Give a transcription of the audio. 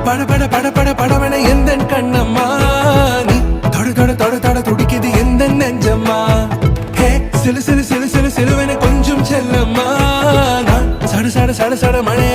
பட பட பட பட படவன எந்த கண்ணம்மா நீ தொட தொட தொட தொட துடிக்குது எந்த நெஞ்சம்மா ஹே சிலு சிலு சிலு சிலு சிலுவன கொஞ்சம் செல்லம்மா நான் சட சட சட சட மழை